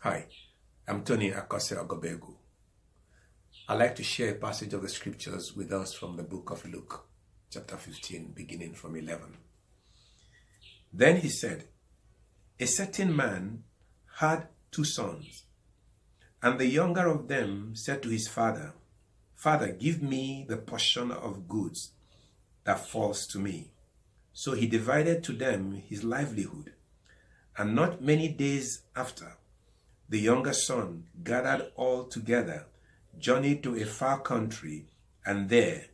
Hi, I'm Tony Ogobegwu. I'd like to share a passage of the scriptures with us from the book of Luke, chapter 15, beginning from 11. Then he said, a certain man had 2 sons, and the younger of them said to his father, Father, give me the portion of goods that falls to me. So he divided to them his livelihood. And not many days after, the younger son gathered all together, journeyed to a far country, and there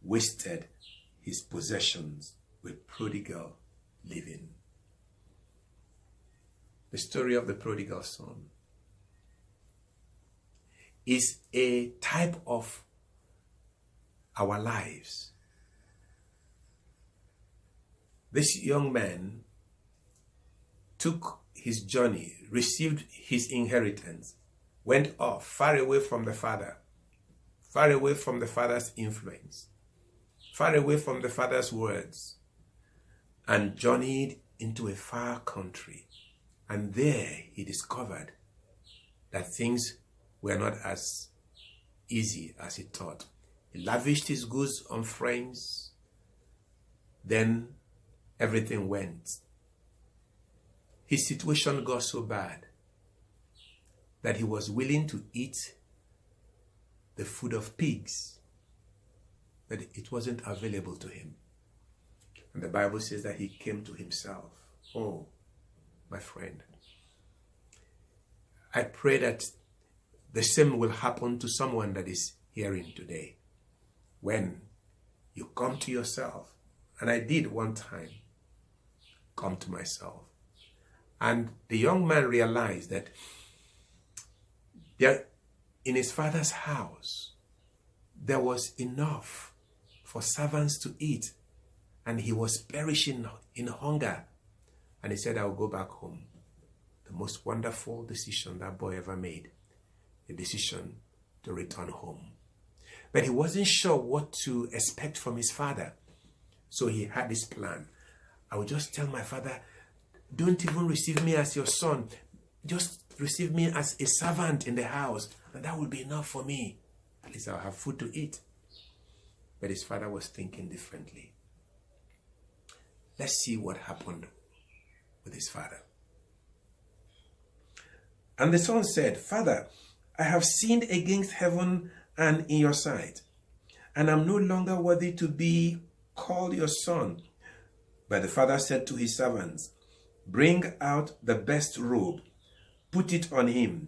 wasted his possessions with prodigal living. The story of the prodigal son is a type of our lives. This young man took his journey, received his inheritance, went off far away from the father, far away from the father's influence, far away from the father's words, and journeyed into a far country. And there he discovered that things were not as easy as he thought. He lavished his goods on friends. Then everything went. His situation got so bad that he was willing to eat the food of pigs, but it wasn't available to him. And the Bible says that he came to himself. Oh, my friend, I pray that the same will happen to someone that is hearing today. When you come to yourself, and I did one time come to myself, and the young man realized that there, in his father's house, there was enough for servants to eat, and he was perishing in hunger. And he said, I'll go back home. The most wonderful decision that boy ever made, a decision to return home. But he wasn't sure what to expect from his father. So he had this plan. I will just tell my father, don't even receive me as your son. Just receive me as a servant in the house, and that will be enough for me. At least I'll have food to eat. But his father was thinking differently. Let's see what happened with his father. And the son said, Father, I have sinned against heaven and in your sight, and am no longer worthy to be called your son. But the father said to his servants, bring out the best robe, put it on him,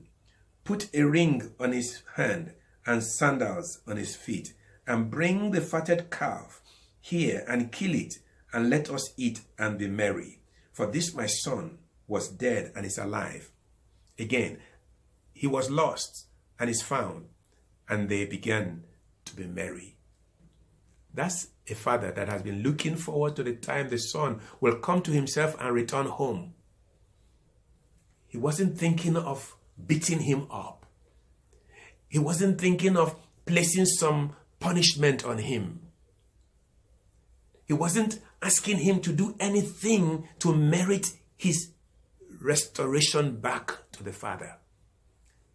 put a ring on his hand and sandals on his feet, and bring the fatted calf here and kill it, and let us eat and be merry. For this my son was dead and is alive. Again, he was lost and is found, and they began to be merry. That's a father that has been looking forward to the time the son will come to himself and return home. He wasn't thinking of beating him up. He wasn't thinking of placing some punishment on him. He wasn't asking him to do anything to merit his restoration back to the father.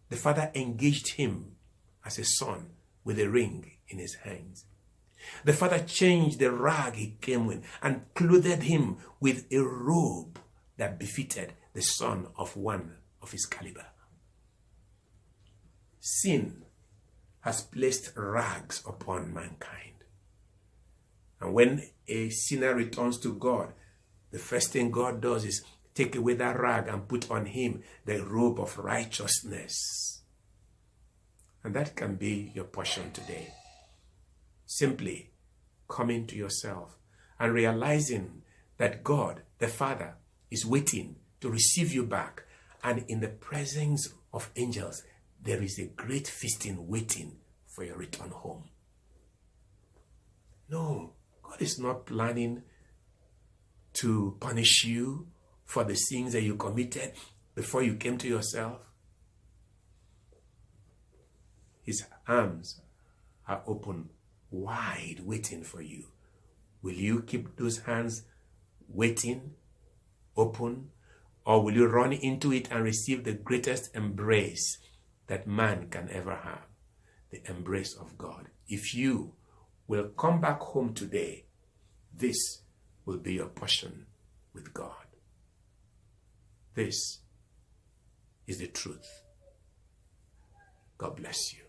The father engaged him as a son with a ring in his hands. The father changed the rag he came with and clothed him with a robe that befitted the son of one of his caliber. Sin has placed rags upon mankind. And when a sinner returns to God, the first thing God does is take away that rag and put on him the robe of righteousness. And that can be your portion today. Simply coming to yourself and realizing that God, the Father, is waiting to receive you back. And in the presence of angels, there is a great feasting waiting for your return home. No, God is not planning to punish you for the sins that you committed before you came to yourself. His arms are open wide, waiting for you. Will you keep those hands waiting, open, Or will you run into it and receive the greatest embrace that man can ever have? The embrace of God. If you will come back home today, this will be your portion with God. This is the truth. God bless you.